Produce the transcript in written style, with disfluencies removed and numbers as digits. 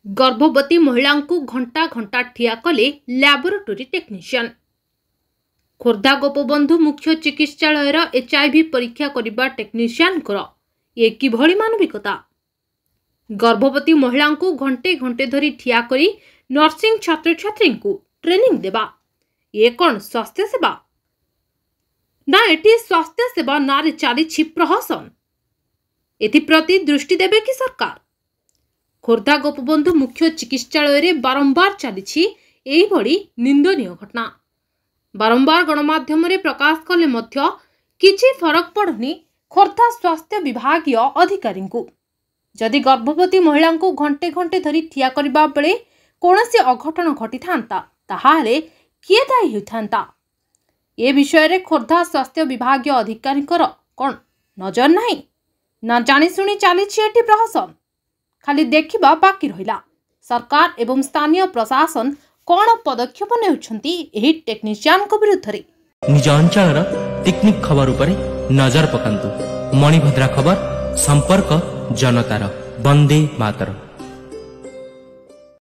गर्भवती महिला को घंटा घंटा ठिया कले लैबोरेटरी टेक्नीशियन। खोर्धा गोपबंधु मुख्य चिकित्सालयर HIV परीक्षा करिबा टेक्नीशियन ये किभली मानविकता। गर्भवती महिला को घंटे घंटे धरी ठिया करी नर्सिंग छात्र छात्री को ट्रेनिंग देबा ये कौन स्वास्थ्य सेवा ना। एटी स्वास्थ्य सेवा नारे चली प्रहसन। एप्रति दृष्टि देबे कि सरकार। खोर्धा गोपबंधु मुख्य चिकित्सालय बारंबार चली निंदनीय घटना बारंबार गणमाध्यम प्रकाश कले मध्य किछि फरक पड़नी खोर्धा स्वास्थ्य विभागीय अधिकारी को। जदि गर्भवती महिला को घंटे घंटे धरी ठिया करबा बेले कौनसी अघटन घटी थांता ताहाले किए दायी होता। ए विषय रे खोर्धा स्वास्थ्य विभागीय अधिकारी कौन नजर नहीं ना जानीशुणी चली प्रहसन। खाली देखिबा बाकी रहिला। सरकार एवं स्थानीय प्रशासन कौन पदक्षेप नेउछंती एही टेक्नीशियन को विरुद्ध रे। निज अंचल टेक्निक खबर उपरे नजर पकांतु। मणिभद्रा खबर संपर्क जनतार। वंदे मातरम।